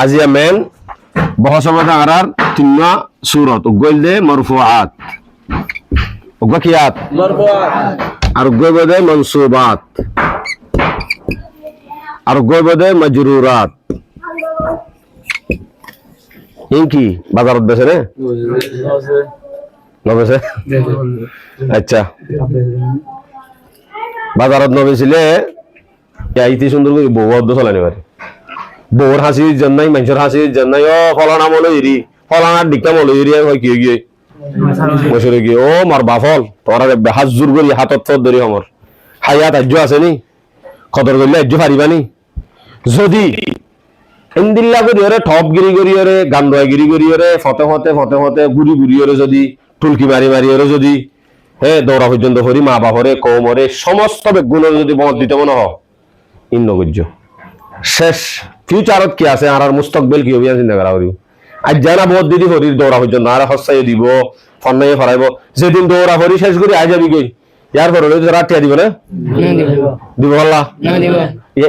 আজিয়া main বহসবত আরার তিন্না সুরত উগল দে মারফুআত উগা kyat মারফুআত আর উগবদে মনসুবাত আর উগবদে মাজরুরাত ইনকি বাজারত বেছে নে নবেছে আচ্ছা বাজারত নবেছিলে আইতি সুন্দর করে বউদ চলানি পারে বউর হাসির জন্যই মানুষের হাসির জন্যই ও ফলানা মলো ইরি ফলানার দিকটা মলো ইরি হয় কি গিয়ে বছরে গিয়ে ও মার বাফল তোরা হাত জোর করি হাতত ফত ধরি আমার হায়াত আজ্য আছে নি খতর করলে আজ্য পারিবানি যদি ইন্দিল্লা করি ওরে ঠপ গিরি করি ওরে গান্ডয়া গিরি করি ওরে ফতে ফতে ফতে ফতে গুড়ি গুড়ি ওরে যদি টুলকি মারি মারি ওরে যদি দৌড়া পর্যন্ত করি মা বাপরে কৌমরে সমস্ত বেগুণ যদি মত দিতে মনে হয় ইন্নগজ্য শেষ ফিউচারত কি আছে আর মুস্তকবেল কি হবে চিন্তা করা করি আজ জানা বহুত দিদি হরির দৌড়া পর্যন্ত আর হস্তাই দিব ফন্নাই ফরাইব যেদিন দৌড়া হরি শেষ করি আই যাবি গই ইয়ার পর রাতিয়া দিব না দিব আল্লাহ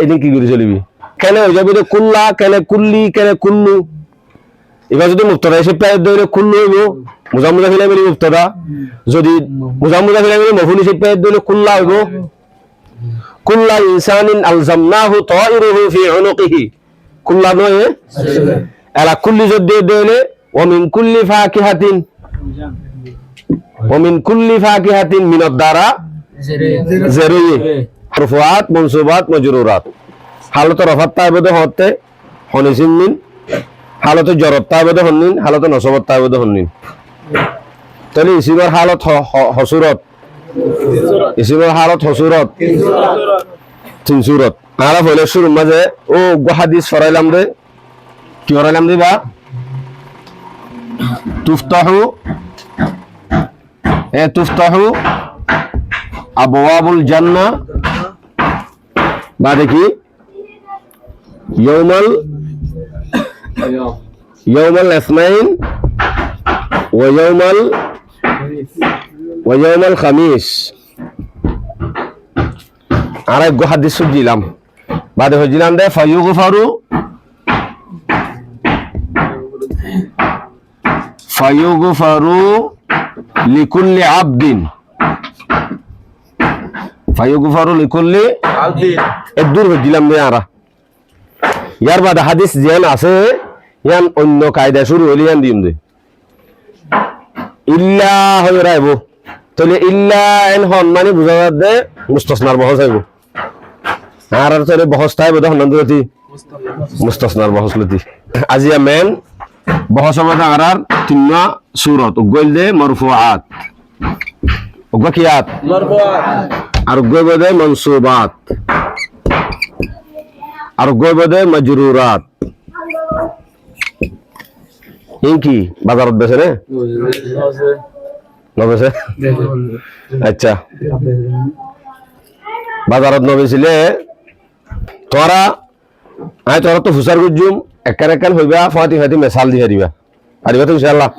এদিন কি করে চলিবি কেন হয়ে যাবি কুল্লা কেন কুল্লি কেন কুল্লু এবার যদি মুক্তদা এসে প্রায় দৌড়ে কুল্লু হইব মুজামুজা ফিলাই মিলি মুক্তদা যদি মুজামুজা ফিলাই মিলি মফুল এসে প্রায় দৌড়ে কুল্লা হইব কুল্লা ইনসানিন আলজামনাহু তাইরুহু ফি উনুকিহি কুল্লা নয় এলা কুল্লি যদি দৌড়ে ওমিন কুল্লি ফাকিহাতিন ওমিন কুল্লি ফাকিহাতিন মিনাদ দারা জরুই মারফুআত মনসুবাত মাজরুরাত হালত রফাত তাইবদে হতে হনিসিন মিন হালত জরত তাইবদে হন্নিন হালত নসবত তাইবদে হন্নিন তাহলে ইসিমের হালত হসুরত ইসিমের হালত হসুরত তিন সুরত আরা হইলে শুরুর মাঝে ও হাদিস ফরাইলাম দে কি ফরাইলাম দে বা তুফতাহু আবওয়াবুল জান্নাহ বাদে কি يوم الاثنين ويوم الخميس আরেক গো হাদিস সুজিলাম বাদে হজিলাম দে ফায়ুগফারু লিকুল্লি আবদিন ফায়ুগফারু লিকুল্লি আবদিন এদুর হজিলাম দে আরা ইয়ার বাদে হাদিস যেন আছে ইয়ান অন্য কায়দা শুরু হইলে ইয়ান দিম দে ইল্লা হয়ে রাইব তাহলে ইল্লা এন হন মানে বুঝা দে মুস্তাসনার বহস আইব আর তাহলে বহস তাইব দহন নন্দতি মুস্তাসনার বহস লতি আজিয়া মেন বহস মত আরার তিন্না সূরত উগল দে মারফুআত উগা কিয়াত মারফুআত আর উগবদে মনসুবাত আর উগবদে মাজরুরাত ইনকি বাজারত বেছে নে নবেছে আচ্ছা বাজারত নবেছিলে তোরা তোরা তো ফুসার গুজুম একান একান হইবা ফাতি ফাতি মেসাল দিয়ে দিবা পারিবা তো ইনশাআল্লাহ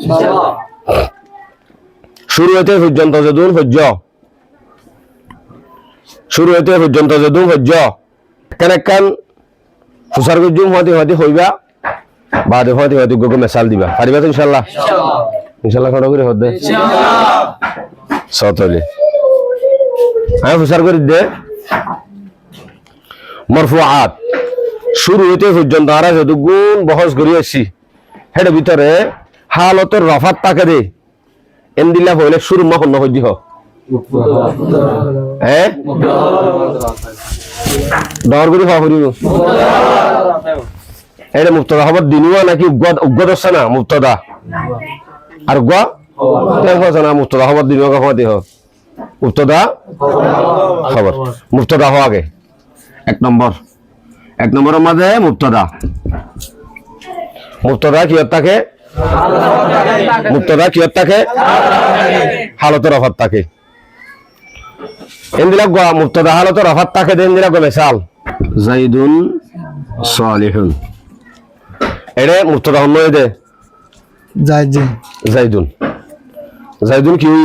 শুরু হইতে পর্যন্ত যদুন হজ্জ শুরু হইতে পর্যন্ত যদুন হজ্জ একান একান ফুসার গুজুম ফাতি ফাতি হইবা বাদে ফাতি ফাতি গগো মেসাল দিবা পারিবা তো ইনশাআল্লাহ ইনশাআল্লাহ কত করে হদে ইনশাআল্লাহ সতলে আমি ফুসার করে দে মারফুআত শুরু হইতে পর্যন্ত আর যত গুণ বহস করি আসছি হেড ভিতরে হালতর রফাত তাকে দে এন্দিল্লা হইলে শুরু মা হন হইদি হ ডর করি হওয়া করিব এটা মুক্তদা খবর দিনুয়া নাকি উগ্গদ হচ্ছে না মুক্তদা আর উগ্গ না মুক্তদা খবর দিনুয়া খবর দিহ মুক্তদা খবর মুক্তদা হওয়া আগে এক নম্বরের মাঝে মুক্তদা কিয়ত থাকে মুক্তদা কিয়ত থাকে হালতের অফাত থাকে এন্দিলা মুক্তদা হালতের অফাত থাকে দেন দিলা গো মেসাল জাইদুন সালিহুন এরে মুক্তদা হন দে জাইদুন কি হই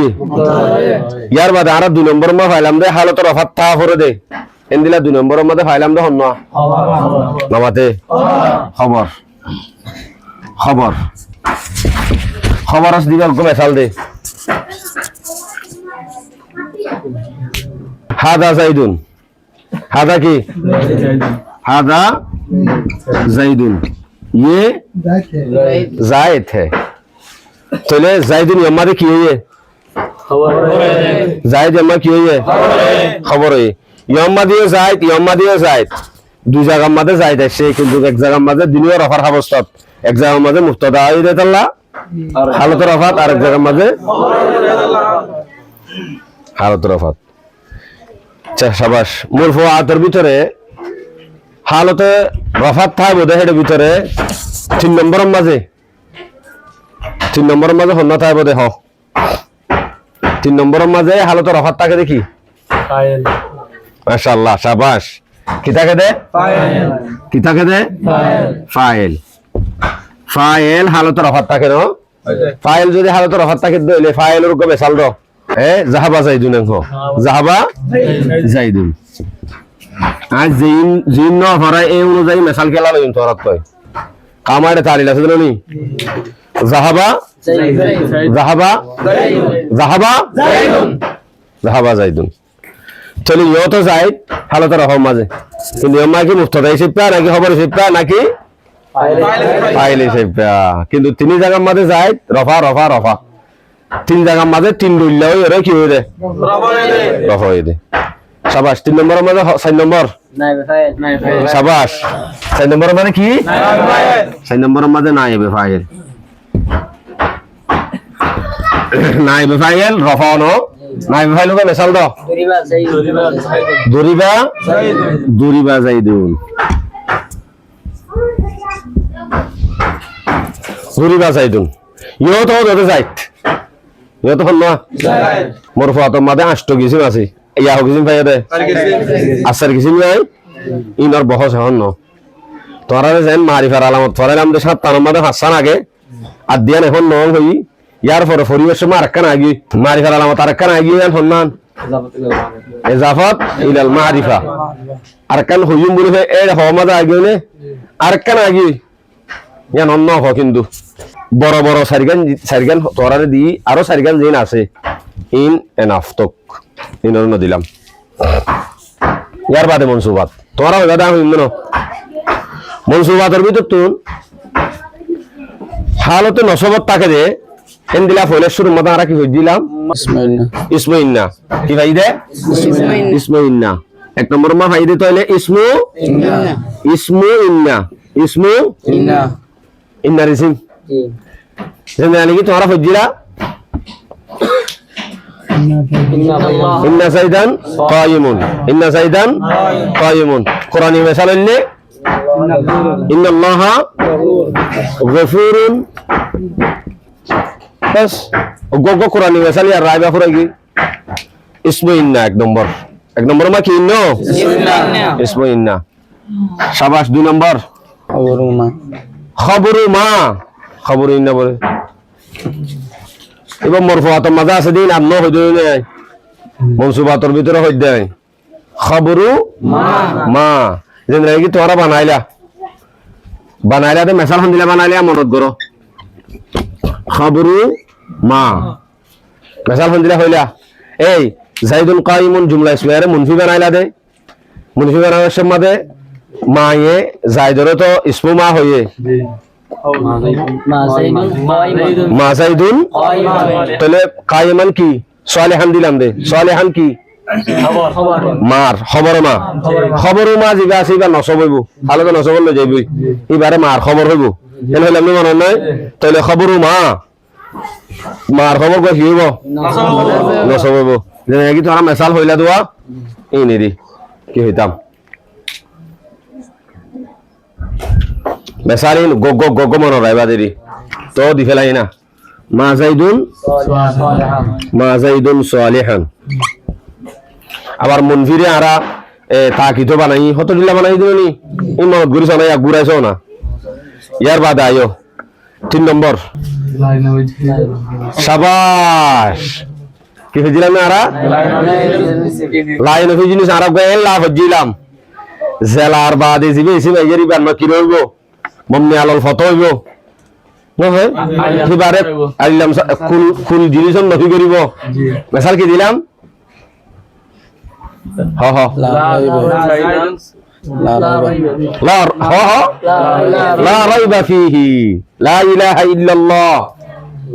ইয়ার বাদে আর 2 নম্বর মা ফাইলাম দে হালতের অফাত তা করে দে এন্দিলা 2 নম্বরের মধ্যে ফাইলাম দে হন না নামাতে খবর খবর খবর আছে দিবা মেসাল দে হাদা জাইদুন হাদা কি হাদা জাইদুন ये जायद है चले जायदुन यम्मा की हुई है जायद यम्मा की हुई है खबर है यम्मा दिए जायद दो जगह मध्य जायद है शेख কিন্তু এক জায়গা মধ্যে দিনের অফার অবস্থাত এক জায়গা মধ্যে মুক্তদা আইরে আল্লাহ হালত রফাত আর এক জায়গা মধ্যে হালত রফাত শাবাশ মুরফুআতের ভিতরে হালতে রফাত থাকে বোধ হয় ভিতরে 3 নম্বরের মাঝে হন্না থাকে বোধ হয় 3 নম্বরের মাঝে হালতে রফাত থাকে দেখি ফাইল মাশাআল্লাহ শাবাশ কি থাকে দে ফাইল ফাইল হালতে রফাত থাকে না ফাইল যদি হালতে রফাত থাকে দইলে ফাইলের রকম মেসাল দাও জাহাবা জাইদুন জাহাবা জাইদুন আজ জিন ন ভরা এই অনুযায়ী মেসাল খেলা লইন তোরাত কই কামারে তালিল আছে জানি জাহাবা জাইদুন চলি ইও তো জাইদ হালতে রহম মাঝে কিন্তু ইয়া কি মুফতাদা হিসেবে নাকি খবর হিসেবে নাকি ফাইল হিসেবে কিন্তু তিন জায়গার মাঝে জাইদ রফা তিন জায়গার মাঝে তিন দুইলা হই এর কি হই রে রফা হই দে শাবাশ 3 নম্বরের মধ্যে 4 নম্বর শাবাশ 4 নম্বরের মানে কি 4 নম্বরের মধ্যে নাইবে ফাইল রফানো নাইবে ফাইল কে মিসাল দাও দরিবা জাইদুন ইও তো দতে যাইত ইও তো না মুরফুআতের মধ্যে 8 গিসিম আছে ইয়া গিসিম পাই দে আসর গিসিম নাই ইনর বহস হন ন তোরা যেন মারিফার আলামত ফরাইলাম দে 7 নম্বরে হাসান আগে আর দিয়ান এখন নং হই ইয়ার পরে পরিবেশ মারকান আগে মারিফার আলামত আরকান আগে ইয়ান হন্নান ইজাফাত ইলাল মারিফা আরকান হইম বলে এর হমাদা আগে নে আরকান আগে ইয়ান অন্য হ কিন্তু বড় বড় সারিগান তোরারে দি আরো সারিগান যেন আছে ইন এনাফ তক ইনর ন দিলাম ইয়ার বাদে মনসুবাত তোরা দাদা হইম ন মনসুবাতের ভিতর তুন হালতে নসবত তাকে দে এন দিলা ফয়লের শুরু মত আমরা কি হই দিলাম ইসমাইন্না কি ভাই দে ইসমাইন্না এক নম্বর মা ভাই দে তাইলে ইসমু ইন্না রিসিম জানি কি তোমরা ফজিলা ইন্না সাইদান কায়িমুন কোরআনি মিসাল হইলে ইন্নাল্লাহা গফুরুন বাস গগো কোরআনি মিসাল আর রাইবা ফুরাই ইসমু ইন্না এক নম্বর মা কি ইন্না ইসমু ইন্না শাবাশ 2 নম্বর খবরু ইন্না বলে এবার মরফুআতের মাঝে আছে দিন আর ন হই দেয় মনসুবাতের ভিতরে হই দেয় খবরু মা যেন কি তোরা বানাইলা দে মেসাল হন্দিলা বানাইলা মনত করো খবরু মা মেসাল হন্দিলা হইলা এই জাইদুন কাইমুন জুমলা ইসমারে মুনফি বানাইলা দে মুনফি বানানোর সময় মায়ে জাইদর তো ইসমু মা হইয়ে মা জাইদুন তাহলে কাইমান কি সালেহান দিলাম দে সালেহান কি মার খবর মা জিগা আছে এবার নসব হইব তাহলে তো নসব লই যাইব এবারে মার খবর হইব এন হইলে আমি মনে নাই তাহলে খবর মার খবর কি হইব নসব হইব যেন কি তোরা মেসাল হইলা দোয়া এই নিদি কি হইতাম মেসালিন গগ মন রাইবা দেরি তো দি ফেলাই না মা জাইদুন সালিহান আবার মুনফিরে আরা তাকি তো বানাই হত দিলা বানাই দিনি ইমামত গুরি সানা এক গুরাইছো না ইয়ার বাদ আয়ো 3 নম্বর শাবাশ কি হইছিলাম আরা লাইন হই জিনিস আরা গেল লা হইছিলাম জেলার বাদে জিবে এসে বাইরি বান্ন কি রইবো মম্মি আলল ফত হইব নহয় সিবারে আইলাম কুল জিনিস নথি করিব মেসাল কি দিলাম হ হ লা রাইবা ফিহি লা ইলাহা ইল্লাল্লাহ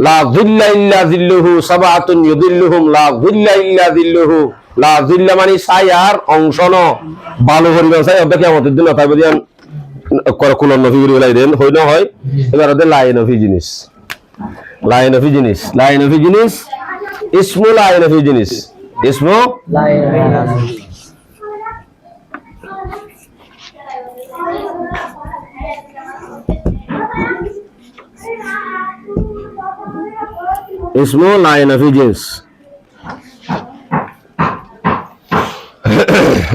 লা যিল্লা ইল্লা যিল্লুহু সাবআতুন ইউযিল্লুহুম লা যিল্লা ইল্লা যিল্লুহু লা যিল্লা মানে ছায়ার অংশ ন ভালো করিবা ছাই অবে কিয়ামতের দিন তাই বদিয়ান কুল নফি করি বলাই দেন হই না হয় এবার ওদের লাইন অফি জিনিস ইসমু লাইন অফি জিনিস ইসমু ইসমু লাইন অফি জিনিস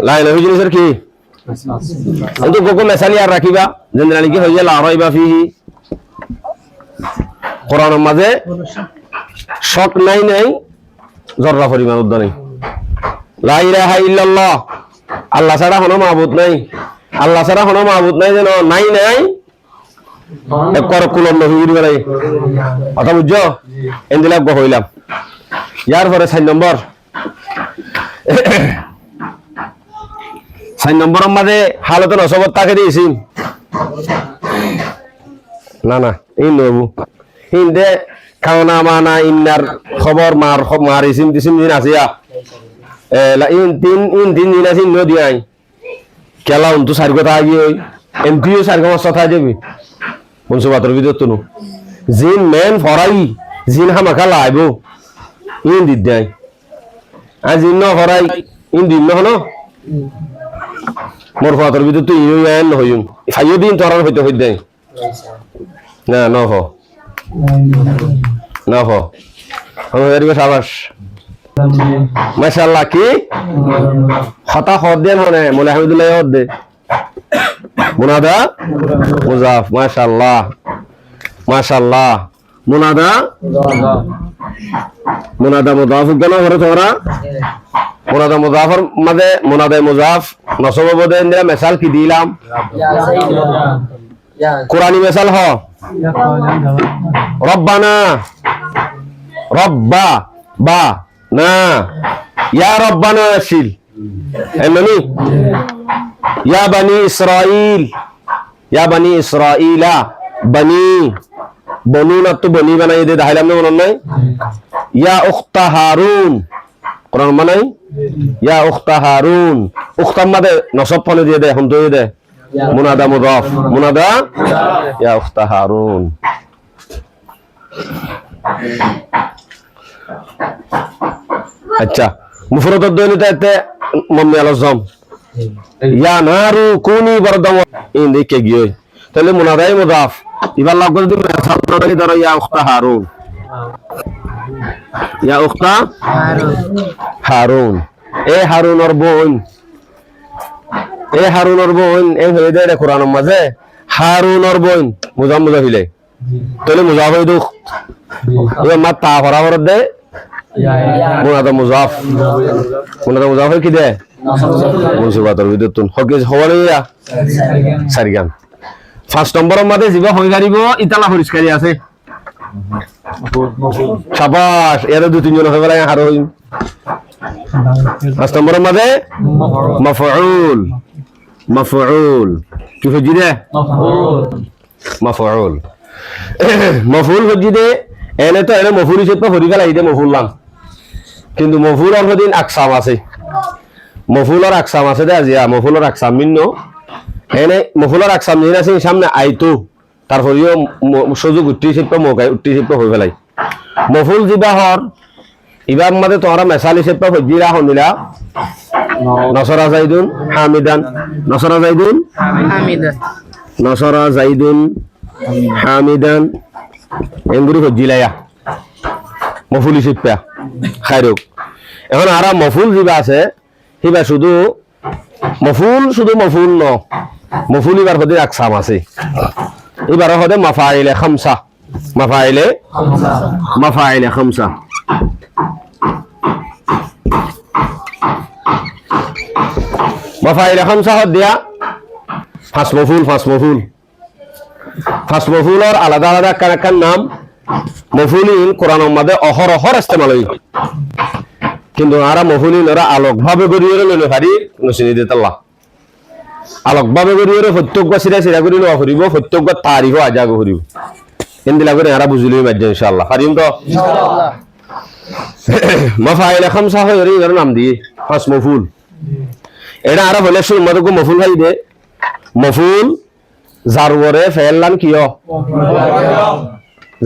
লাইন অফি জিনিসের কি কিন্তু গোকো মেসালি আর রাখিবা জেনারেলি কি হইয়া লা রাইবা ফিহি কোরআনের মাঝে শক নাই জররা পরিমাণ উদ্দ নেই লা ইলাহা ইল্লাল্লাহ আল্লাহ ছাড়া কোনো মাবুদ নাই যেন নাই একবার কুলন নবী বলাই কথা বুঝছো এন্দিলা হইলাম ইয়ার পরে 4 নম্বর 4 নম্বরের মাঝে হালতে নসবত তাকে দিয়েছি না এই নবু হিন্দে খাওনা মানা ইন্নার খবর মার ইসিম দিন আসিয়া ইন তিন দিন আসি নদিয়াই কেলা উন্তু সারি কথা আগিয়ে ওই এমপিও সারি কথা কথা যাবি পঞ্চ বাতর ভিতর তো জিন মেন ফরাই জিন হামাখা লাইব ইন দিদাই আর জিন ন ফরাই ইন দিন ন মোর ফাতর ভিতর তো ইউএন হইম ফাইও দিন তোরার হইতে হইতে না না হো আমাদের সাবাস মাশাআল্লাহ কি হতা হদেন হনে মোলা হামিদুল্লাহ হদে মুনাদা মুজাফ মাশাআল্লাহ মুনাদা মুজাফ কেন করে তোরা মুনাদা মুজাফর মাঝে মুনাদা মুজাফ নসব বদে ইন্দিরা মেসাল কি দিলাম কোরআনি মেসাল হ রব্বানা রব্বা বা না ইয়া রব্বানা আসিল এমনি ইয়া বানি ইসরাইলা বনু না তো বনি বানাই দে দাইলাম না মনে নাই ইয়া উখতা হারুন কোরআন মানে ইয়া উখতা হারুন উখতার মাঝে নসব ফলে দিয়ে দে হম তো দে মুনাদা মুদাফ মুনাদা ইয়া উখতা হারুন আচ্ছা মুফরদ দৈনিতে mummy আলজম yeah Naru Kuni বরদম in দিকে গিয়ে তাহলে মুনাদাই মুদাফ এবার লাগ করে দিবেন ছাত্রটাকে ধরো ইয়া উখতা হারুন এ হারুনের বোন এ হয়ে দেয় কোরআনের মাঝে হারুনের বোন মুজা হইলে তাহলে মুজাফ হই দুঃখ এবার মা তা বরাবর দে মুনাদা মুজাফ হই কি দে মুনসিবাতর বিদ্যুৎ হকে হওয়ারে ইয়া সারিগান 5 নম্বরের মাঝে জিবা হই গারিব ইতালা পরিষ্কারই আছে শাবাশ এর 2-3 জন হয়ে গেল আর হই 5 নম্বরের মাঝে মাফউল কি হজি দে মাফউল হজি দে এনে তো এনে মফুল হিসেবে হরি গেল এই দে মফুল নাম কিন্তু মফুলের দিন আকসাম আছে দে আজিয়া মফুলের আকসাম মিন্ন এনে মফুলের আকসাম নিন আছে সামনে আইতো তারপরেও সুযোগ উঠি শিল্প হয়ে ফেলাই মফুল জিবাহর ইবার মধ্যে তোমরা মেসাল হিসেবে হজিরা হনিলা নসরা জাইদুন হামিদান এমগুরি হজিলায়া মফুল হিসেবে খাইরুক এখন আর মফুল জিবা আছে সিবা শুধু মফুল ন মফুল ইবার হদে আকসাম আছে এবার হদে মাফাইলে খামসা মাফাইলে খামসা হদ দিয়া ফাঁস মফুল ফার্স্ট মফুলর আলাদা আলাদা একখান নাম মফুলিন কোরআন মাঝে অহরহর ইস্তেমাল হই কিন্তু আরা মফুলিন ওরা আলোকভাবে গড়িয়ে লইলে পারি নসিনি দিতাল্লাহ আলোকভাবে গড়িয়ে প্রত্যেক সিরা সিরা করে লওয়া করিব প্রত্যেক তারিখ আজাগ করিব ইন্দিলা করে আরা বুঝিলি মাঝে ইনশাআল্লাহ পারিম তো ইনশাআল্লাহ মাফাইল খামসা হয় এর নাম দিয়ে ফার্স্ট মফুল এটা আরা বলে শুন মত মফুল ভাই দে মফুল জারওয়ারে ফেললাম কিয়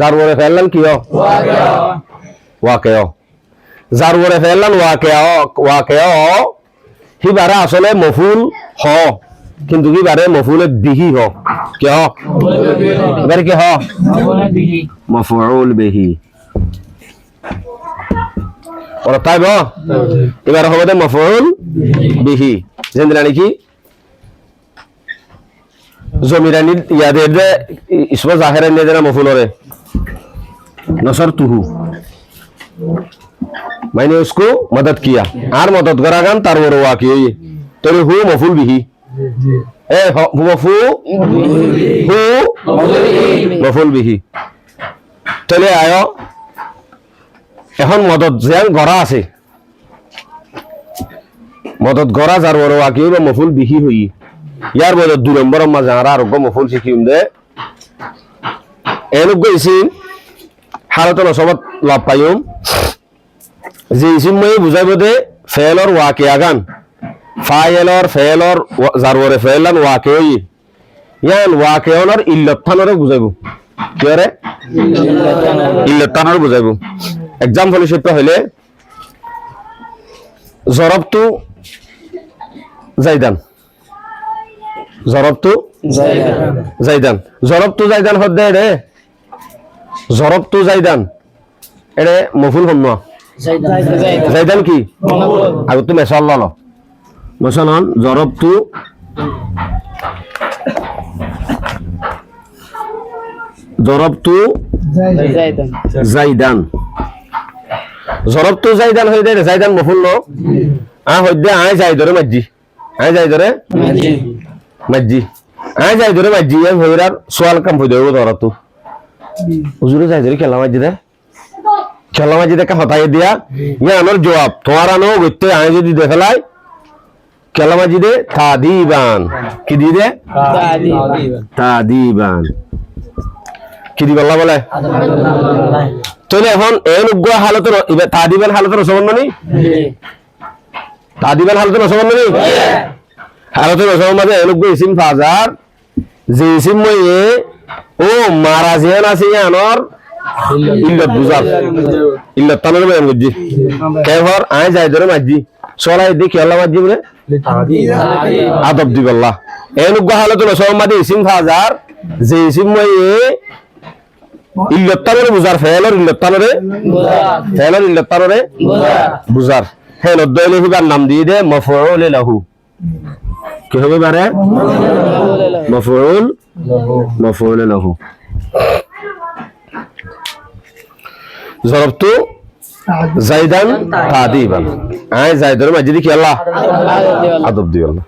জারওয়ারে ফেললাম কিয় ওয়াকিয়া জারওয়ারে ফেললাম ওয়াকিয়া হিবারে আসলে মফুল হ কিন্তু কিবারে মফুলে বিহি হ কে হ এবারে কি হ মফউল বিহি ওরা তাই বা এবার হবে মফউল বিহি জেন্দ্রা নাকি জমিরানি ইয়াদের দে ইসমা জাহেরা নিয়ে দেনা মফুলরে नसरतुहु मैंने उसको मदद किया आर मदद करागान तार वो वाक़ई है तो हु मफूल बिही ए मफूल बिही चले आयो এখন মদত যেন গড়া আছে মদত গড়া যার বড় ওয়াকিল বা মফুল বিহি হই ইয়ার বড় 2 নম্বর মাঝে আর আরোগ্য মফুল শিখিম দে এনুগ গইছি হালতন সবত লাভ পাইম যে ইসিম মই বুঝাইব দে ফেলর ওয়াকিয়াগান ফাইলর ফেলর যার বড় ফেলান ওয়াকিই ইয়ান ওয়াকিয়নর ইল্লাতানরে বুঝাইব কি রে ইল্লাতানরে বুঝাইব एग्जाम्पल हिसाब हले जरबतु जायदान जरबतु जायदान जरबतु जायदान हदे रे जरबतु जायदान एरे मफुल हन्ना जायदान की आगो तु माशाअल्लाह लो मसलन जरबतु जरबतु जायदान জরবতু জাইদান হই দে জাইদান মফুল নো হই দে আই যাই ধরে মাজি আই যাই ধরে মাজি আই যাই ধরে মাজি এম হইরার সওয়াল কাম হই দেবো ধরতু হুজুরে যাই ধরে খেলা মাজি দে কা হতাই দিয়া ইয়া আমার জবাব তোমার আনো গইতে আই যদি দেখালাই খেলা মাজি দে তাদিবান কি দি দে তাদিবান কি দি বল্লা বলে তাহলে এখন এনুগ্গ হালতের তাদিবান হালতের রসমান মানে তাদিবান হালতের রসমান মানে হালতের রসমান মানে এনুগ্গ ইসিম ফাজার যে ইসিম মই ও মারাজিয়ান আছে আনর ইল্লাত বুজার ইল্লাত তানর বেন বুঝি কেবর আই যাই ধরে মাজি সলাই দেখি আল্লাহ মাজি বলে আদব দি আল্লাহ এনুগ্গ হালতের রসমান মানে ইসিম ফাজার যে ইসিম মই ইল্লাতানরে বুজার ফেলর ইল্লাতানরে বুজার হেল দইলে হিবার নাম দিয়ে দে মাফউল লাহু কি হবে বারে মাফউল লাহু জরবতু জাইদান তাদিবান আই জাইদর মাজিদি কি আল্লাহ আদব দি আল্লাহ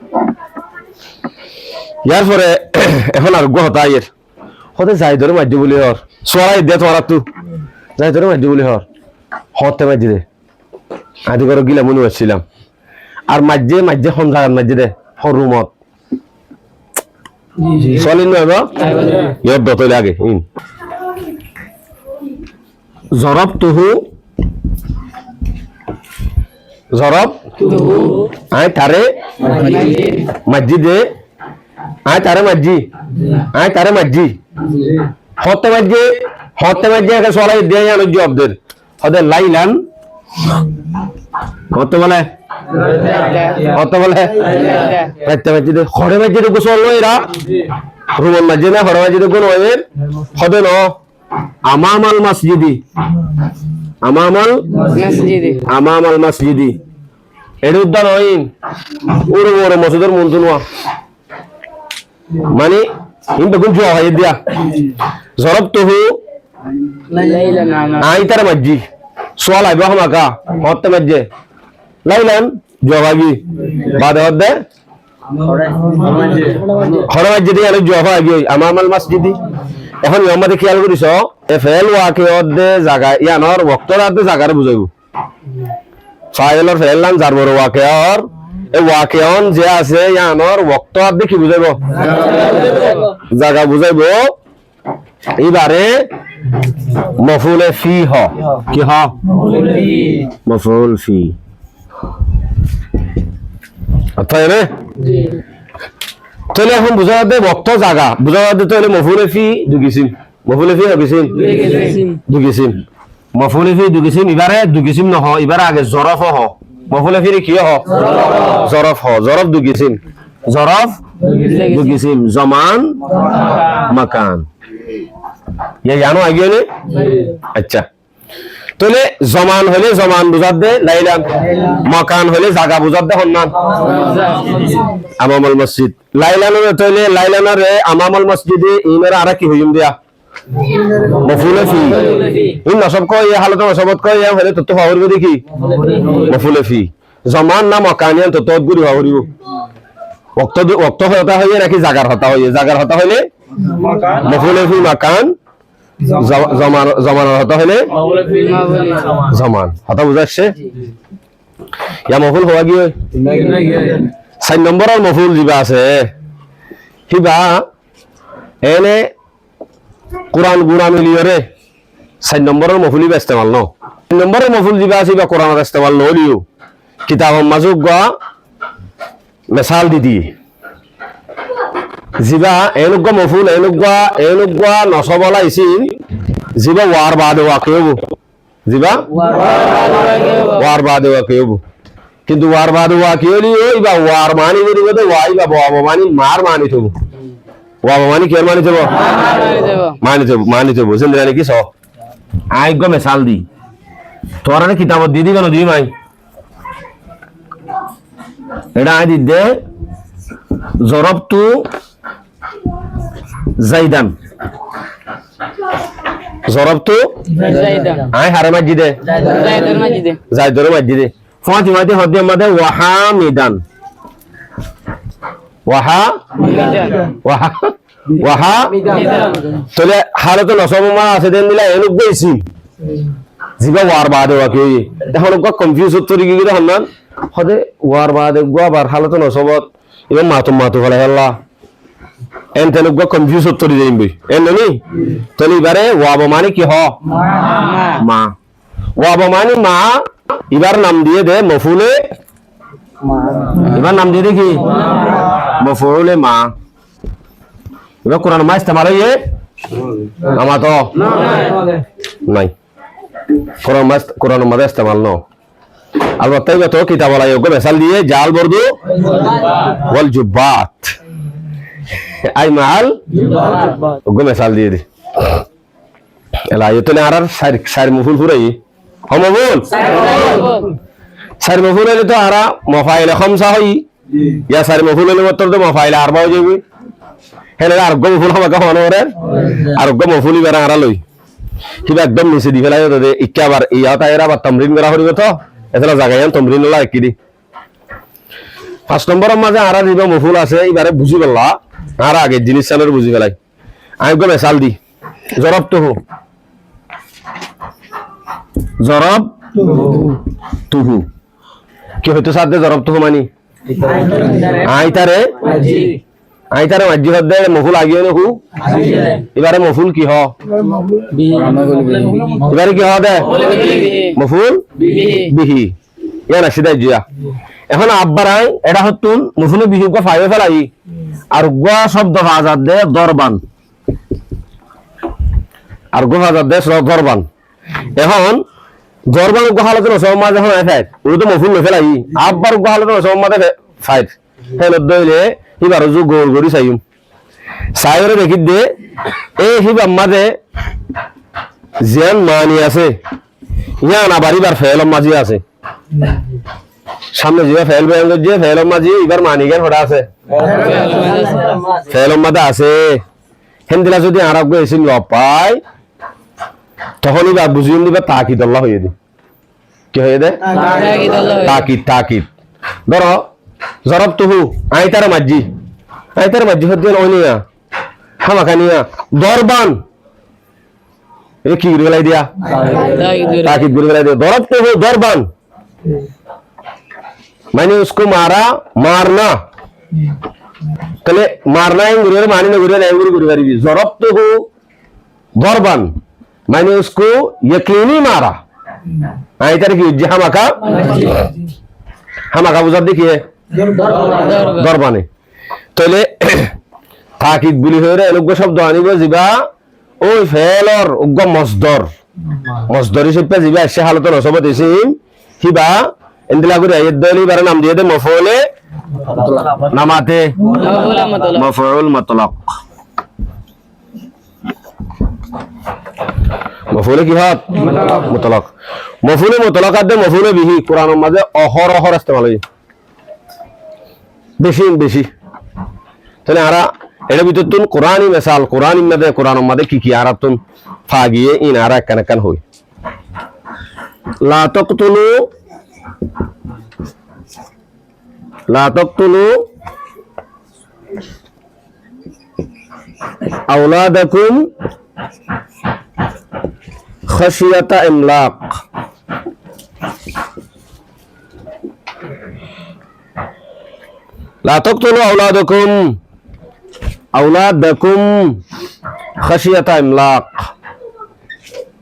ইয়ার পরে এখন আর গহতা আইয়ের হতে জাইদর মাজি বলি হর সোয়াই দে তোরা তু জাইদর মাজি বলি হর হতে মাজি দে আদি করে গিলা মনে হচ্ছিলাম আর মাঝে হন জায়গা মাঝে দে হরুমত চলিন নয় ইয়র দতলে আগে জরবতুহু আই তারে মাজি দে আই তারে মাজি হতে মাঝে একটা সরাই দিয়ে জানো জবদের হতে লাইলান কত বলে রাতে মাঝে হরে মাঝে গোসল এরা রুমন মাঝে না হরে মাঝে কোন ওয়ের হতে ন আমামাল মসজিদি এর উদ্যান হইন ওরে ওরে মসজিদের মন্ত্র নোয়া মানে ইন বেগুন জোয়া হয় দিয়া জরবতুহু আই তার মাজি সোয়াল আইবা হমাকা হতে মাঝে লাইলান জবাগি বাদে হদে হর মসজিদে আলো জফা আগে আমামাল মসজিদি এখন ইমামে খেয়াল করিস এ ফেল ওয়াকিয়ত দে জায়গা ইয়ানর ওয়াক্তর আদে জায়গারে বুঝাইব ফাইলর ফেললাম যার বড় ওয়াকিয়র এই ওয়াকিয়ন যে আছে ইয়ানর ওয়াক্ত আদে কি বুঝাইব জায়গা বুঝাইব এবারে মফউলে ফি হ কি হ মফউল ফি তাইলে তাহলে এখন বুঝা যাবে ওয়াক্ত জায়গা বুঝা যাবে তাহলে মফউলে ফি দুগিসিম মফউলে ফি হবিসিম দুগিসিম মফউলে ফি দুগিসিম এবারে দুগিসিম নহ এবারে আগে জরফ হ মফউলে ফি কি হ জরফ হ জরফ দুগিসিম জরফ দুগিসিম জমান মাকান ये জানো আগে নে আচ্ছা তাহলে জমান হলে জমান বুঝাত দে লাইলাম মাকান হলে জায়গা বুঝাত দে হন্নান আমামুল মসজিদ লাইলানোর তাহলে লাইলানোর আমামুল মসজিদে ইমের আর কি হইম দিয়া মফউলে ফি ইন নসব কয় এই হালত নসবত কয় এই হলে তত ফাওরব দেখি মফউলে ফি জমান না মাকানিয়ান তত গুরি ফাওরিব ওয়াক্ত হতা হইয়ে নাকি জায়গার হতা হইয়ে জায়গার হতা হইলে মফউলে ফি মাকান জমানের হতা হইলে জমান হতা বুঝাচ্ছে ইয়া মফউল হওয়া গিয়ে 4 নম্বরের মফউল যিবা আছে হিবা এনে কোরআন গুণা মিলিয়রে 4 নম্বরের মফউলি ইস্তেমাল ন 3 নম্বরের মফউল যিবা আছে বা কোরআনের ইস্তেমাল নলিও কিতাব মাজুক গা মিসাল দি জিবা এনেকুৱা মফুল এনেকুৱা নসবলা ইসিন জিবা ওয়ার বাদে ওয়াকিব জিবা ওয়ার বাদে ওয়াকিব কিন্তু ওয়ার বাদে ওয়াকিলি ইবা ওয়ার মানি করি বদে ওয়াই বা বাবা মানি মার মানি থব বাবা মানি কে মানি থব মানি থব বুঝেন কি স আইগ মিসাল দি তোরানে কিতাব দিদি কেন দি মাই এটা আই দিদে জরবতু জাইদান জরবতু আই হারে মসজিদে জাইদর মসজিদে ফাতিমাতে হদে মদে ওয়াহামিদান তাহলে হালতে নসবমা আছে দেন দিলা এনুক বেশি জিবা ওয়ার বাদে ওয়াকে এখন কনফিউজ হতে কি কি হন্নান হদে ওয়ার বাদে গোবার হালতে নসবত ইমান মাতু ফলে আল্লাহ এন তেন কনফিউজ হতে দিই বই এন নি তাহলে এবারে ওয়াব মানে কি হ মা ওয়াব মানে মা এবার নাম দিয়ে দে মফুলে এবার নাম দিয়ে দে কি মফুলে মা এবার কোরআন মা ইস্তেমাল হইয়ে আমা তো নাই কোরআন মা ইস্তেমাল ন अलबत्ता ये तो किताब वाला योग्य मिसाल दिए जाल बर्दू वल जुब्बात आई माल योग्य मिसाल दिए दी एला ये तो ने आरार सार मफूल पूरा ही हम मफूल सार मफूल ले तो आरा मफाइल खमसा होई या सार मफूल ले मतलब तो मफाइल अरबा हो जाएगी है ना आरोग्य मफूल हम का होने वाले आरोग्य मफूल ही बेरा आरा लोई कि एकदम नीचे दिखला ये तो दे इक्का बार ये आता है बार तमरीन करा हो रही तो এতলা জায়গায় তমরিন লা কি দি 5 নম্বরের মাঝে আরা দিবা মফুল আছে এবারে বুঝি বললা আর আগে জিনিস সালের বুঝি গলাই আমি গো মিসাল দি জরব তুহু কি হইতো সাথে জরব তুহু মানি আইতারে মাজি হদে মফুল আগিয়ে নহু এবারে মফুল কি হ এবারে কি হ দে মফুল বিহি ইয়া না সিধা জিয়া এখন আব্বারাই এটা হতুন মফুল বিহি কো ফাইবে ফেলাই আর গোয়া শব্দ আজাদ দে দরবান আর গোয়া আজাদ দে দরবান এখন দরবান গো হালতে সমাজ যখন এফাইট ওই তো মফুল ন ফেলাই আব্বার গো হালতে সমাজ ফাইট হেল দইলে এবার জু গোল গড়ি চাইম চাইরে দেখি দে এই হিবা মাঝে জিয়ান মানি আছে ইয়া না বাড়িবার ফেলম মাঝি আছে সামনে যে ফেল বেঙ্গ যে ফেলম মাঝি এবার মানি গেন হড়া আছে ফেলম মাঝে আছে হেন্দিলা যদি আরব এসিম ল পাই তখন এবার বুঝিম দিবা তাকিদ আল্লাহ হয়ে দি কি হয়ে দে তাকিদ ধরো জরবতুহু আইতার মাজি হদ্দিন ওনিয়া হামাকানিয়া দরবান এ কি করে গলাই দিয়া ताकीद করে গলাই দিয়া দরবতুহু দরবান मैंने उसको मारा मारना তাহলে মারনা এঙ্গুরের মানি না গুরে এঙ্গুরি গুরে পারিবি জরবতুহু দরবান मैंने उसको यकीनी मारा আইতার কি যে হামাকা বুঝার দেখিয়ে দরবানে তাহলে তাকিদ বুলি হইরে এলুগ শব্দ আনিব জিবা ওই ফেলর উগ্গ মসদর হিসেবে জিবা সে হালত নসব দিছিম কিবা এন্দিলা করে আয়াত দলি বারে নাম দিয়ে দে মফউলে নামাতে মফউল মুতলাক মফউলে কি হাত মুতলাক মফউলে মুতলাক আদে মফউলে বিহি কোরআনের মাঝে অহর ইস্তেমাল হয় বেশি তাহলে আরা এর ভিতর তুন কোরআনি মিসাল কোরআনি মধ্যে কোরআনের মধ্যে কি আরাতুন ফাগিয়ে ইন আরা কান হই লা তাকতুলু আওলাদাকুম খাশিয়াতা ইমলাক لا تقتلوا أولادكم خشية إملاق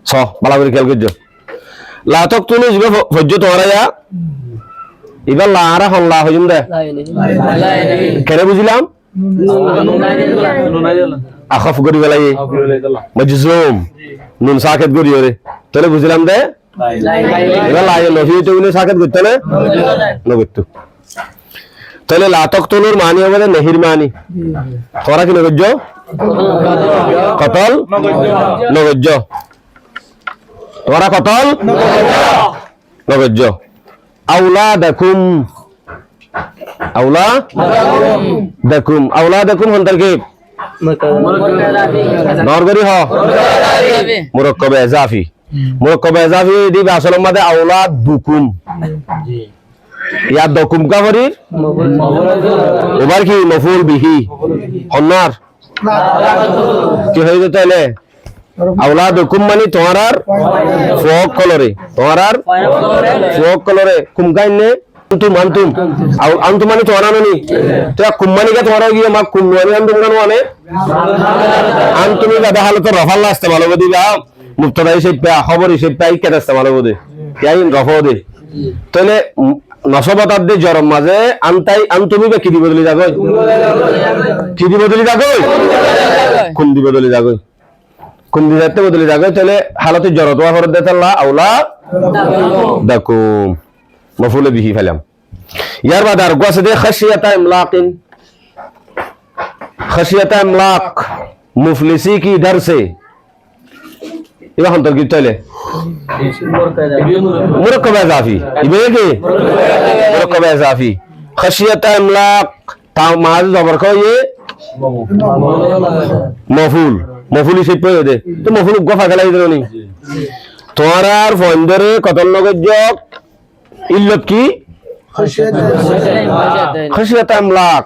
صح بلا بلا كيل كجو لا تقتلوا جب فجوا توريا إذا لا أعرف الله هجوم ده كنا بجلام أخاف قري ولا يه مجزوم نون ساكت قري ولا تلا بجلام ده إذا لا يلو هي تقولي ساكت قلت له نقطة তাহলে লাতকতুলুর মানি হবে নেহির মানি তোরা কি নগজ্য কতল নগজ্য তোরা কতল নগজ্য আওলাদাকুম হন্তার কি নরগরি হ মুরাক্কাব ইজাফি দিবে আসল মাদে আওলাদুকুম या दकुम का फरीर उबार की मफूल बिही हन्नार কি হই যেতে হলে আওলাদুকুম মানে তোমার ফক কলরে কুমকাইনে আন্তুম মানে তোমার ননি তো কুম্মানি কা তোমার গিয়ে মা কুম্মানি আন্তুম কানো মানে আন্তুমি দাদা হালত রফাল্লা ইস্তেমাল হবে দিবা মুবতাদা হিসেবে খবর হিসেবে কেদা ইস্তেমাল হবে ইয়াইন রফা দে তাহলে নসবতার দে জরম মাঝে আন্তুমি বা কি দি বদলি যাগই কোন দি বদলি যাগই তাহলে হালতে জরত ওয়া ফরদ দেতাল্লাহ আওলা দাকুম মফউল বিহি ফেলাম ইয়ার বাদ আর গোছে দে খাশিয়াতা ইমলাক মুফলিসি কি ডর সে এবার হন্তর কি তাইলে মুরাক্কাব ইজাফি ইবে কি মুরাক্কাব ইজাফি খাশিয়াতা ইমলাক তা মাজ জবর কো ये মফুল হিসেবে পড়ে দে তো মফুল গফা গলাই দিলনি তোরার ফন্দরে কতল নগজ্জ ইল্লত কি খাশিয়াতা ইমলাক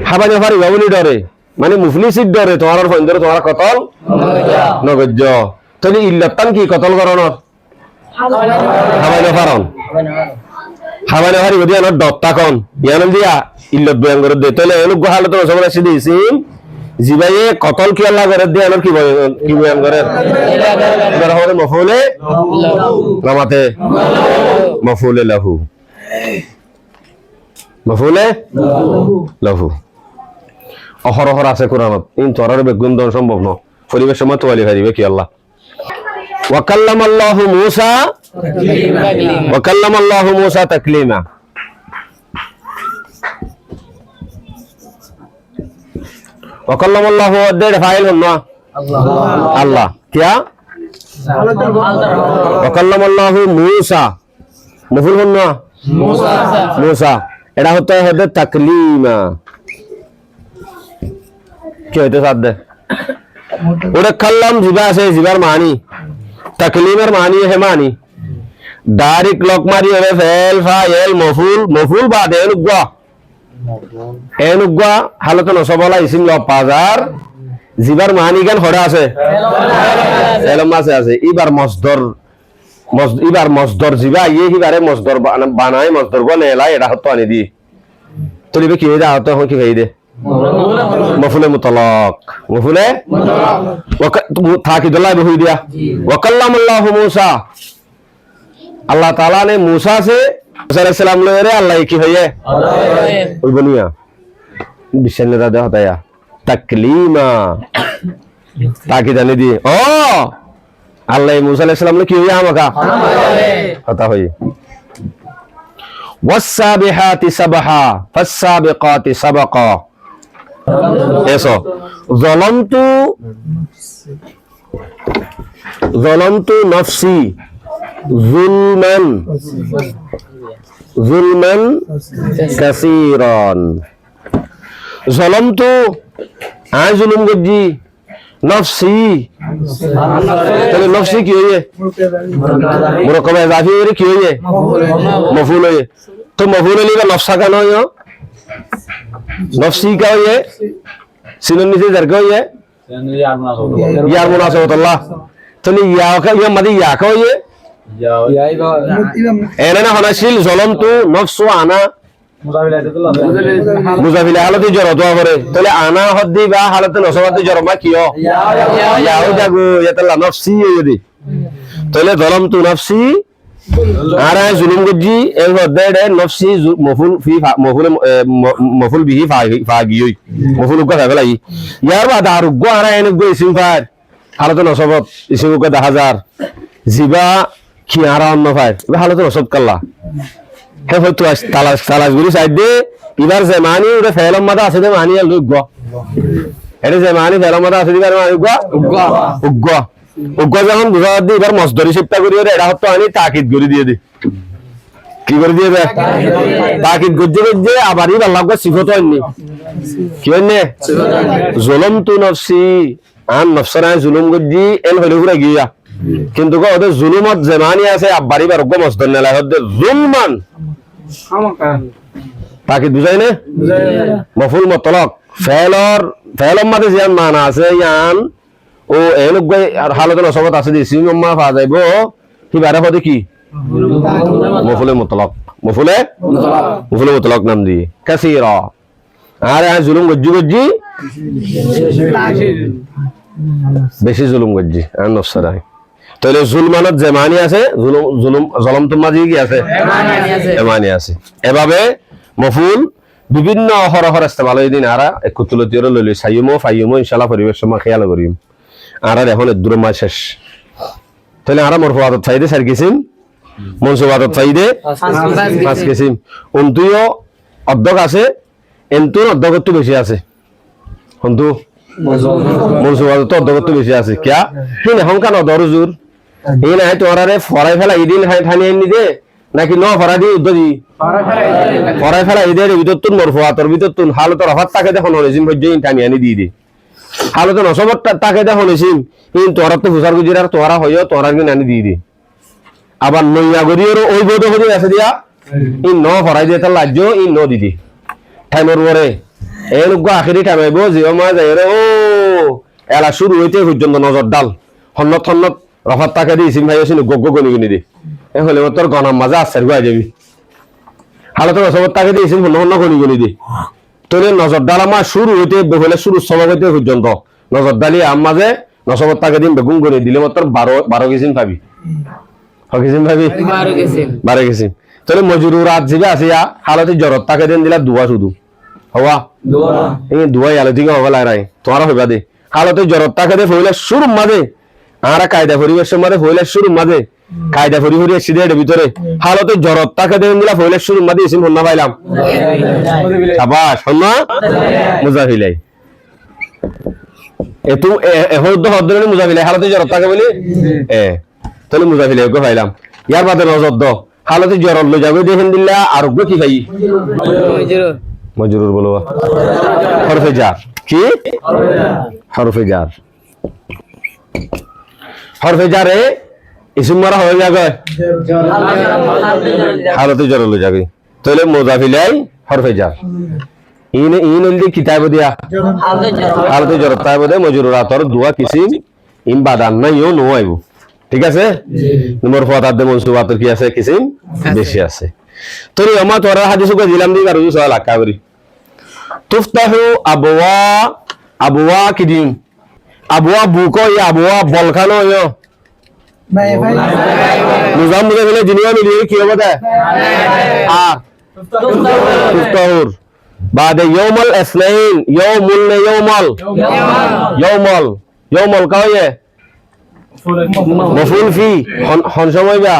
হাবানি ফারি গাবনি ডরে মানে মুফলিসির ডরে তোরার ফন্দরে তোরা কতল নগজ্জ তাহলে ইল্লাতান কি কতল করন হাবানি ফারি গদি আন দত্তা কোন ইয়ান দিয়া ইল্লত বয়ান করে দে তাহলে এলুক হালত সবরা সিদিছি জিবায়ে কতল কি আল্লাহ করে দে আন কি বয়ান করে ধরা হলো মফউলে নামাতে মফউলে লাহু অহরহর আছে কোরআনত ইন তরার বেগুন দন সম্ভব ন পরিবেশ সময় তোয়ালি হারিবে কি আল্লাহ ওয়াকাল্লামাল্লাহু মূসা তাকলিমা ওয়াকাল্লামাল্লাহু আদে ফাইল হন্না আল্লাহ क्या ওয়াকাল্লামাল্লাহু মূসা মফউল হন্না মূসা এটা হতে হবে তাকলিমা কি হইতে সাধ্য ওরে কাল্লাম জিবা আছে জিবার মানি তাকলিমের মানি হে মানি ডাইরেক্ট লক মারি হবে ফেল ফাইল মফুল মফুল বাদে এনুগা হালতে নসবলা ইসিম ল পাজার জিবার মানি গান হরে আছে এলম মাসে আছে এবার মসদর জিবা ইয়ে হিবারে মসদর বানায় মসদর বলে এলা এটা হতো আনি দি তুলিবে কি হয়ে যা হতো এখন কি হয়ে দে মফুলে মুতলাক মফুলে थाकिदुल्लाह हुई दिया वकल्लमल्लाहु मूसा अल्लाह ताला ने मूसा से मूसा अलैहि सलाम ले रे अल्लाह की है ओई बनिया बिशन ने दादा होता या तकलीमा ताकि जाने दी ओ अल्लाह मूसा अलैहि सलाम ने की है मका होता हुई वस्साबिहाति सबहा फस्साबिकाति सबका ऐसा ज़लमतु नफ्सी जुल्मन कसीरन ज़लमतु आज जुल्म गज्जी नफ्सी तो नफ्सी क्यों है मुरक्कब इज़ाफ़ी है क्यों है मफ़ूल है तो मफ़ूल का नफ्सा का ना है नफ्सी का ये सिनोनी से दरगा ये यार मुनासबतुल्लाह तो नहीं या का ये मदी या का ये ऐने ना होना शिल ज़लम तो नफ्सु आना मुज़ाफिल हालत जरो तो आफरे तो ले आना हद्दी बा हालत नसबत जरो मा कियो या हो जागो ये तला नफ्सी ये दी तो ले ज़लम तो नफ्सी आरा जुलुम गज्जी एक वद्दे नफ्सी मफुल बिही फागियोई मफुल का फैलाई यार बात आरुगो आरा एने गो इसिम फार हालत नसबत इसिम को 10000 जिबा खियारा अन्न फार वे हालत नसब कल्ला हे হয়তো তালাশ গুলি সাইড দে ইবার জামানি ওরে ফেলম মাদা আছে দে মানি আল গো এরে জামানি ফেলম মাদা আছে দিবার মানি গো উগ্গ উগ্গ যখন বুঝা দি এবার মসদরি শিফটা করি ওরে এটা হতো আনি তাকিদ করে দিয়ে দে কি করে দিয়ে দে তাকিদ গজ্জে গজ্জে আবারই আল্লাহ গো সিফত হয়নি কি হয়নি জুলম তু নফসি আন নফসরা জুলুম গজ্জি এল হলে পুরা গিয়া কিন্তু গো ওদের জুলুমত জামানি আছে আবারই বার গো মসদর নেলা হদে জুলমান তাকিদ বুঝাই না মফুল মুতলাক ফেলর মাঝে জিয়ান মানা আছে ইয়ান ও এলুক গই আর হালত নসবত আছে দি সিমম্মা ফা যাইবো হিবারে হদে কি মফুলে মুতলাক নাম দি কাসীরা আরে জুলুম গজ্জি বেশি জুলুম গজ্জি আর নফসরাই তাহলে জুলমানত জামানি আছে জলম তো মাঝে কি আছে জামানি আছে এভাবে মফুল বিভিন্ন হরহর ইস্তেমাল হই দিন আরা কুতুলতির লইলি সাইয়ুমো ফাইয়ুমো ইনশাআল্লাহ পরিবেশ সময় খেয়াল করিম আরা এখন দুরমা শেষ তাহলে আরা মরফুআত ফাইদে সার কিসিম মনসুবাত ফাইদে পাঁচ কিসিম অন্তুও অর্ধক আছে এন্তুর অর্ধকত্ব বেশি আছে অন্তু মনসুবাত তো অর্ধকত্ব বেশি আছে কিয়া হিন হংকান দরজুর এই না তোরারে ফরাই ফেলা ইদিন ঠানি আনি দে নাকি ন ফরা দি উদ্দ দি ফরাই ফেলা ইদের ভিতর তুন মরফুআতর ভিতর তুন হালত রফাত তাকে দেখুন হলিজিম হজ্জে ঠানি আনি দি দি হালত নসবত তাকে দেখুন হলিজিম ইন তোরা তো ফুসার গুজির আর তোরা হইও তোরার কি নানি দি দি আবার নইয়া গরিয়র ওই বোধ হয়ে আছে দিয়া ইন ন ফরাই দিয়ে তার লাজ্য ইন ন দিদি টাইমর পরে এই লোক আখেরি টাইমাইব জিও মা যাই রে ও এলা শুরু হইতে পর্যন্ত নজর ডাল হন্নত রফাত তাকে দি ইসিম ভাই আসিন গগ্গ গনি গনি দি এ হলে তোর গনাম মাজা আসার গুয়া যাবি হালত নসবত তাকে দি ইসিম হন্ন গনি গনি দি তোরে নজর ডাল আমার শুরু হইতে হলে শুরু সভা হইতে পর্যন্ত নজর ডালি আমাজে নসবত তাকে দিন বেগুন গনি দিলে তোর 12 কিসিম পাবি হকিসিম ভাবি 12 কিসিম তাহলে মজরুরাত জিবা আছে হালতে জরত তাকে দিন দিলা দুয়া শুধু হওয়া এই দুয়াই আলো দিকে হবা লাগাই তোমারা হইবা দে হালতে জরত তাকে দে হইলে শুরু মাঝে আরা কায়দা পরিবেশের মাঝে হইলে শুরু মাঝে কায়দা পরিহরি সিদের ভিতরে হালতে জরত তাকে দেন দিলা হইলে শুরু মাঝে ইসিম হন্না পাইলাম শাবাশ হন্না মুজাফিলাই এতু এহদ হদরে মুজাফিলাই হালতে জরত তাকে বলি তাহলে মুজাফিলাই গো পাইলাম ইয়ার বাদে নজর দ হালতে জরত লই যাবে দেখেন দিলা আর গো কি পাই মজরুর বলো হরফে জার কি হরফে জার হরফে জারে ইসিম মারা হয়ে যাবে হালতে জর হয়ে যাবে তাহলে মুজাফিলাই হরফে জার ইন হলদি কিতাব দিয়া হালতে জর তাই বদে মজরুরাতর দুয়া কিসিম ইম বাদান না ইও নো আইবো ঠিক আছে নম্বর ফতাদ দে মনসুবাতর কি আছে কিসিম বেশি আছে তোর আমা তোরা হাদিসু কে দিলাম দি আর রুজু সাল আকাবরি তুফতাহু আবওয়া কিদিম আবওয়া বুকো ইয়া আবওয়া বলখানো ইয়ো নিজাম মুজে বলে জিনিয়া মিলিয়ে কি হবে তা তুফতাহুর بعد يوم الاثنين يومل কাওয়ে মফুল ফি হন সময় বা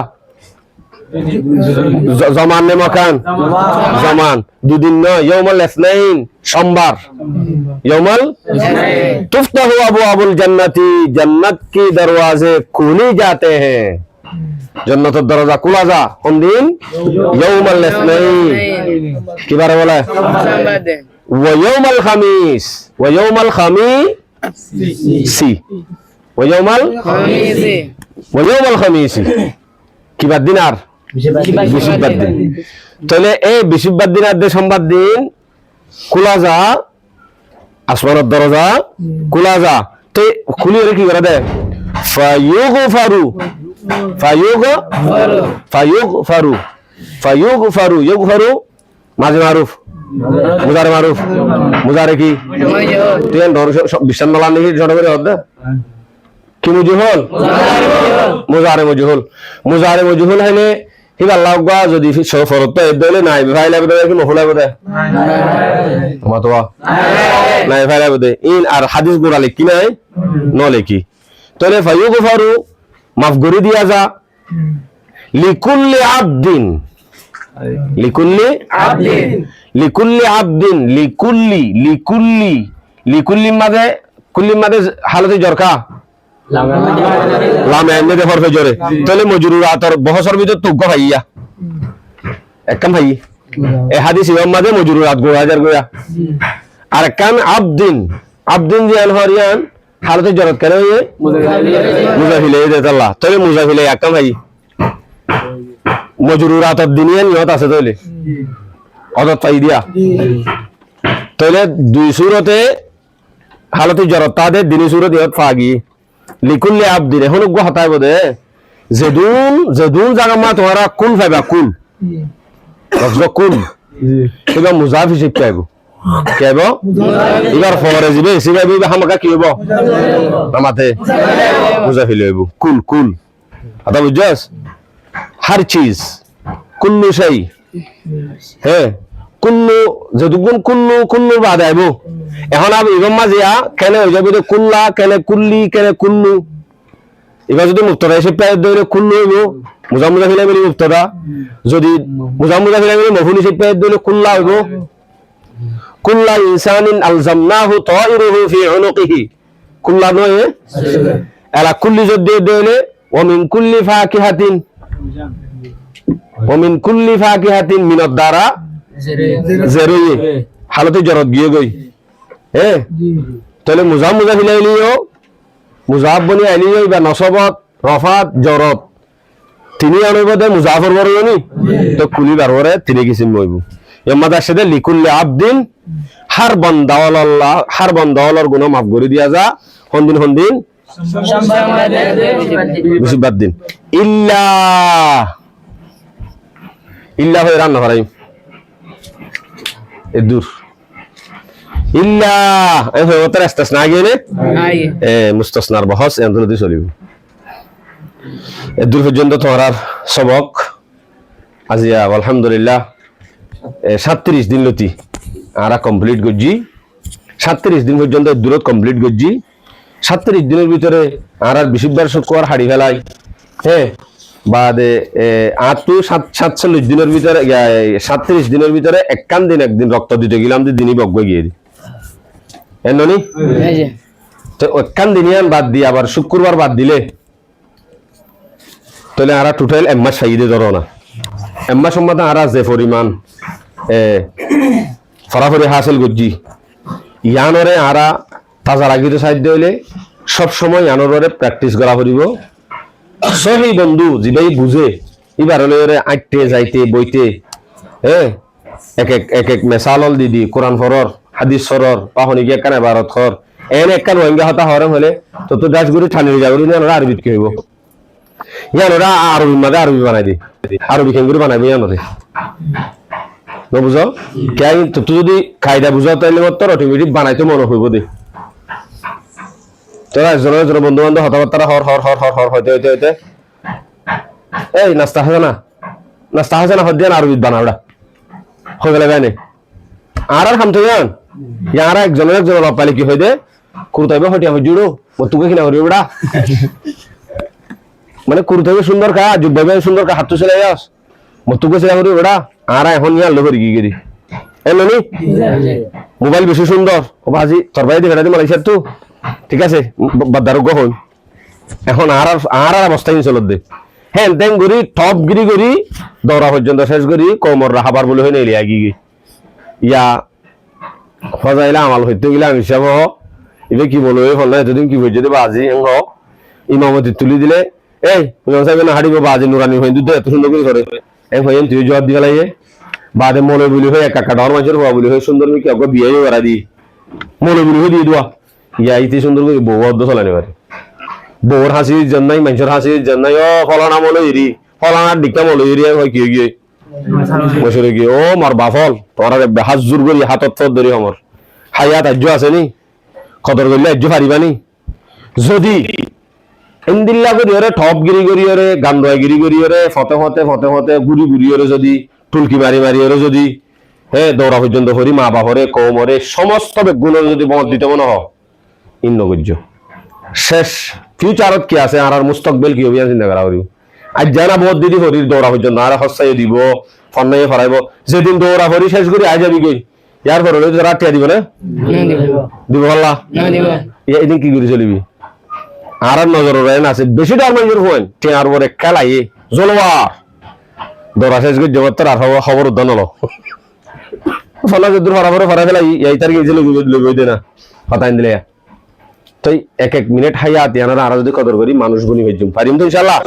জমান নে মাকান জমান দুদিন না ইয়াউমুল ইসনাইন সোমবার ইয়াউমুল তুফতাহু আবওয়াবুল জান্নাতি जन्नत की दरवाजे खोले जाते हैं जन्नतर दरवाजा खुला जा কোন দিন ইয়াউমুল ইসনাইন কি বারে বলে ওয়া ইয়াউমুল খামিস ওয়া ইয়াউমুল খামিসি ওয়া ইয়াউমুল খামিসি কি বাদ দিন আর বৃহস্পতিবার দিন তাহলে এই বৃহস্পতিবার দিন আর সোমবার দিন খোলা যা আসমানের দরজা খোলা যা তো খুলি রে কি করে দে ফায়ুগফারু মাঝে মারুফ মুজারে কি তুই ধর বিশান মালা নাকি জড় করে হদ কি মুজহুল মুজারে মজহুল হইলে ঠিক আল্লাহ গা যদি ফরত এদলে নাই ভাইলা বদে কি মফুলা বদে মাতোয়া নাই ভাইলা বদে ইন আর হাদিস গুরালে কি নাই নলে কি তাহলে ফায়ুগফারু মাফ করে দিয়া যা লিকুল্লি আবদিন লিকুল্লি মাদে কুল্লি মাদে হালতে জরকা লামে এনে দে হরফে জরে তাহলে মজরুরাতর বহসর ভিতর তুগ ভাইয়া একদম ভাই এ হাদিস ইমাম মাদে মজরুরাত গো হাজার গোয়া আর কান আবদিন জিয়ান হরিয়ান হালতে জরত করে মুজাফিলে দেতাল্লাহ তাহলে মুজাফিলে একদম ভাই মজরুরাতর দিনিয়ান নিয়ত আছে তাহলে অদত পাই দিয়া তাহলে দুই সূরতে হালতে জরত তাদের দিনী সূরত ইয়ত ফাগি লিকুল্লি আবদিন এখন গো হতায় বদে জেদুন জায়গা মা তোমারা কুল ফাইবা কুল কুল এবার মুজাফ হিসেব চাইব কেব এবার ফরে যাবে সিগাবি হামাকা কি হবো নামাতে মুজাফি লইব কুল আতা বুঝছস हर चीज कुल्लू शाई है कुल्लू যতগুণ কুল্লু বাদ আইব এখন আব ইমাম মাজিয়া কেন হই যাবে কুল্লা কেন কুল্লি কেন কুল্লু এবার যদি মুক্তদা এসে প্রায় ধরে কুল্লু হইব মুজাম্মুদা ফিলা মিলি মুক্তদা যদি মুজাম্মুদা ফিলা মিলি মফুল এসে প্রায় ধরে কুল্লা হইব কুল্লা ইনসানিন আলজামনাহু তাইরুহু ফি উনুকিহি কুল্লা নয় এলা কুল্লি যদি দেলে ওয়া মিন কুল্লি ফাকিহাতিন ومن كل فاكهة من الدارا زريه حالته جرت গিয়ে গই তাহলে মুজাম মুজাফিল আইলিও মুজাব বনি আইলিও বা নসবত রফাত জরত তিনি অনুবাদে মুজাফর বরনি তো কুলি বারবরে তিনি কিসিম হইব ইয়ামাদা সাথে লিকুল্লি আবদিন হার বন্দাওয়াল্লাহর গুনাহ মাফ করে দিয়া যা হন্দিন বৃহস্পতিবার দিন ইল্লা হয়ে রান্না করাই দূর ইল্লা না গিয়ে মুস্তাসনার বহস এন্দ্রদি চলিব দূর পর্যন্ত তোমার সবক আজিয়া আলহামদুলিল্লাহ 37 দিন লতি আরা কমপ্লিট করছি 37 দিন পর্যন্ত দূরত কমপ্লিট করছি 37 দিনের ভিতরে আর 20 শুক্রবার হাড়ি ফেলাই বাদে 47 দিনের ভিতরে 37 দিনের ভিতরে একদিন রক্ত দিতে গেলাম দিনই বগ্গ গিয়ে দি এননি তো দিনই বাদ দিয়ে আবার শুক্রবার বাদ দিলে তাহলে আর টোটাল এম্মাস সাইদে ধরো না এম্মা সম্মত আর যে পরিমাণ ফরাফরি হাসিল করছি ইয়ানরে আরা তাজা রাখিতে সাহায্য হইলে সব সময় ইয়ানরে প্র্যাকটিস করা করিব সহি বন্ধু যেভাবে বুঝে এবার হলে আইতে যাইতে বইতে এক এক মেসালল দিদি কোরআন ফরর হাদিস সরর পাহনি গিয়ে কানে ভারত খর একখান রোহিঙ্গা হতা হরম হলে তো গাছগুড়ি ঠানি যাগুড়ি ওরা আরবিত কি হইব ওরা আরবি মাঝে আরবি বানাই দি আরবি খেঙ্গুরি বানাইবি ইয়ানোরে বুঝো কে তুই যদি কায়দা বুঝাও তাইলে তোর অটোমেটিক বানাইতে মনে হইব দে তোরা একজনের বন্ধু বান্ধব হতাবার্তা হর হর হর হর হর হইতে হইতে হইতে এই নাস্তা আছে না হদ্দিয়ান আরবিত বানা ওরা হয়ে গেলে গানে আর খামতে যান ইয়ারা একজনের পাইলে কি হই দে কুরতাইবে হটিয়া হই জুড়ো তোকে কিনা করি ওরা মানে কুরতাইবে সুন্দর খা জুব্বাইবে সুন্দর খা হাত তো চলে যাস তোকে সেরা করি ওরা আর এখন নিয়ে আনলো করি কি করি এমনি মোবাইল বেশি সুন্দর ও ভাজি তোর ভাই দেখা মালয়েশিয়ার তো ঠিক আছে বাদারোগ্য হই এখন আর অবস্থা চল দে হ্যাঁ তেন করি টপ গিরি করি দৌড়া পর্যন্ত শেষ করি কোমর রাহাবার বলে হয় নাইলে আগি ইয়া ফজাইলা আমাল হইতে গেলে আমি হিসাব এবার কি বলবো ফলে এতদিন কি হয়েছে বাজি ইমামতি তুলি দিলে এই সাহেব না হাঁটিব বাজি নুরানি হয়ে দুধ এত সুন্দর করে করে হইন তুই জবাব দিবে লাগে বাদে মনে বলি হয়ে এক কাকা ডর মাঝের হওয়া বলি হয়ে সুন্দর কি অজ্ঞ বিয়ে করা দি মনে বলি হয়ে দিয়ে দেওয়া ইয়া ইতি সুন্দর করে বউ অর্ধ চলানি পারে বউর হাসির জন্যই মানুষের হাসির জন্যই ফলানা মলো এরি ফলানার দিকটা মলো এরি হয় কি গিয়ে বসে গিয়ে ও মার বাফল তোমার হাত জোর করি হাতত ধরি আমার হাইয়াত আজ্য আছে নি খতর করলে আজ্য পারিবানি যদি ইন্দিল্লা করি ওরে ঠপ গিরি করি ওরে গান্দোয়া গিরি করি ওরে ফতে ফতে গুড়ি গুড়ি ওরে যদি টুলকি মারি মারি ওরে যদি দৌড়া পর্যন্ত করি মা বাপরে কৌমরে সমস্ত বেগুণ যদি মত দিতে মনে হয় ইন্নগর্য শেষ ফিউচারত কি আছে আর মুস্তকবেল কি হবে চিন্তা করা করি আজ জানা বহুত দিদি হরির দৌড়া পর্যন্ত আর হস্তাই দিব ফন্নাই ফরাইব যেদিন দৌড়া হরি শেষ করি আজ যাবি গই ইয়ার পর রাটিয়া দিব না দিব পাল্লা এদিন কি করে চলিবি আর নজর আছে বেশি ডার মানুষের হইন টেয়ার পরে খেলাই জলবার দৌড়া শেষ করে জগত্তর আর খবর উদ্যান হলো ফলা যদি ফরাফরে ফরা ফেলাই এই তারিখে যে লই দে না হতাইন দিলে তো এক মিনিট হাইয়া তিয়ানারা আর যদি কদর করি মানুষ গুণী হয়ে পারিম তো ইনশাআল্লাহ